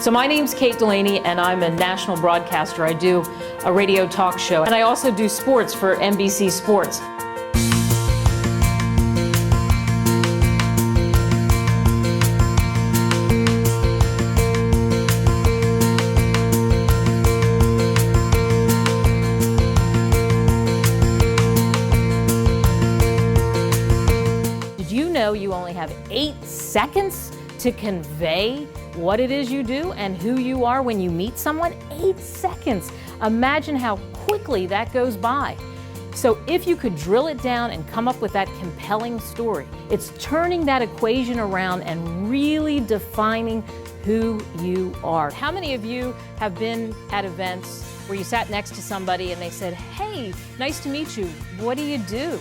So my name's Kate Delaney, and I'm a national broadcaster. I do a radio talk show, and I also do sports for NBC Sports. Did you know you only have 8 seconds to convey what it is you do and who you are when you meet someone? 8 seconds. Imagine how quickly that goes by. So if you could drill it down and come up with that compelling story, it's turning that equation around and really defining who you are. How many of you have been at events where you sat next to somebody and they said, "Hey, nice to meet you. What do you do?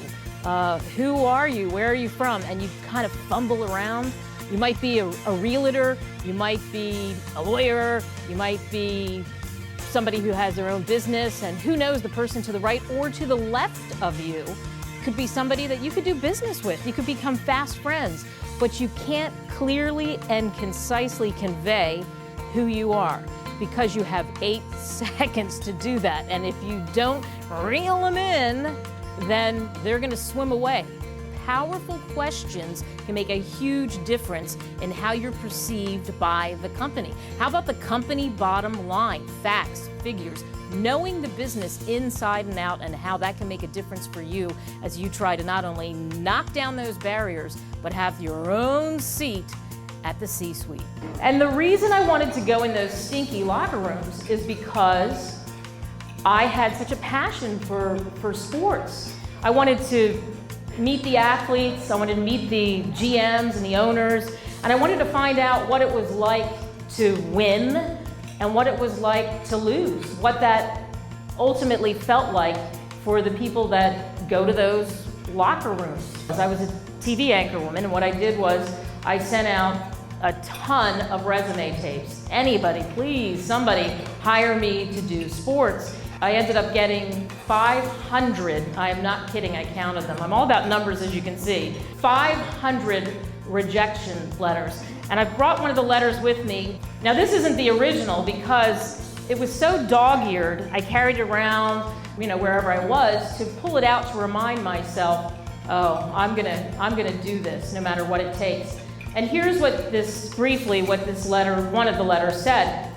Who are you? Where are you from?" And you kind of fumble around. You might be a realtor, you might be a lawyer, you might be somebody who has their own business, and who knows, the person to the right or to the left of you could be somebody that you could do business with. You could become fast friends, but you can't clearly and concisely convey who you are because you have 8 seconds to do that. And if you don't reel them in, then they're going to swim away. Powerful questions can make a huge difference in how you're perceived by the company. How about the company bottom line, facts, figures, knowing the business inside and out, and how that can make a difference for you as you try to not only knock down those barriers, but have your own seat at the C-suite. And the reason I wanted to go in those stinky locker rooms is because I had such a passion for sports. I wanted to meet the athletes, I wanted to meet the GMs and the owners, and I wanted to find out what it was like to win and what it was like to lose, what that ultimately felt like for the people that go to those locker rooms. I was a TV anchor woman, and what I did was I sent out a ton of resume tapes. Anybody, please, somebody hire me to do sports. I ended up getting 500, I am not kidding, I counted them. I'm all about numbers, as you can see. 500 rejection letters. And I brought one of the letters with me. Now this isn't the original because it was so dog-eared, I carried it around, wherever I was, to pull it out to remind myself, oh, I'm gonna do this no matter what it takes. And here's what one of the letters said.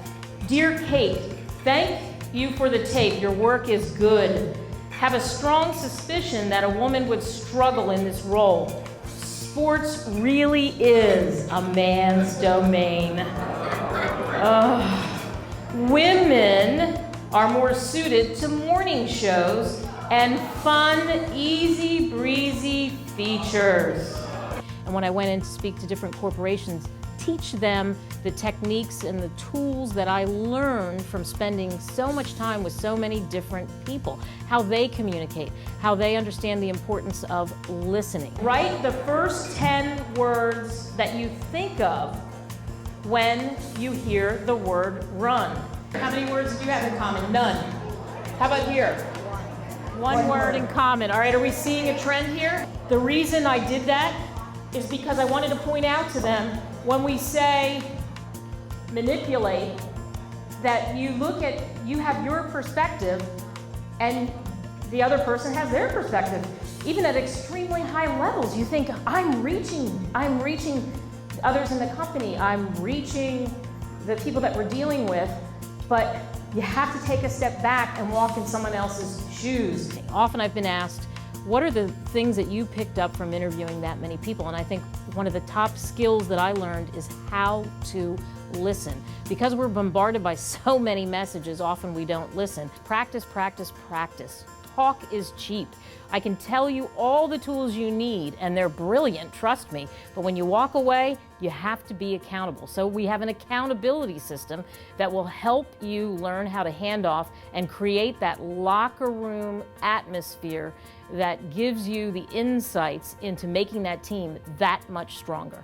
"Dear Kate, thank you for the tape. Your work is good. Have a strong suspicion that a woman would struggle in this role. Sports really is a man's domain. Women are more suited to morning shows and fun, easy breezy features." And when I went in to speak to different corporations, teach them the techniques and the tools that I learned from spending so much time with so many different people, how they communicate, how they understand the importance of listening. Write the first 10 words that you think of when you hear the word run. How many words do you have in common? None. How about here? One word in common. All right, are we seeing a trend here? The reason I did that is because I wanted to point out to them, when we say manipulate, that you have your perspective and the other person has their perspective. Even at extremely high levels, you think, I'm reaching others in the company, I'm reaching the people that we're dealing with, but you have to take a step back and walk in someone else's shoes. Often I've been asked, what are the things that you picked up from interviewing that many people? And I think one of the top skills that I learned is how to listen. Because we're bombarded by so many messages, often we don't listen. Practice, practice, practice. Talk is cheap. I can tell you all the tools you need, and they're brilliant, trust me. But when you walk away, you have to be accountable. So we have an accountability system that will help you learn how to hand off and create that locker room atmosphere that gives you the insights into making that team that much stronger.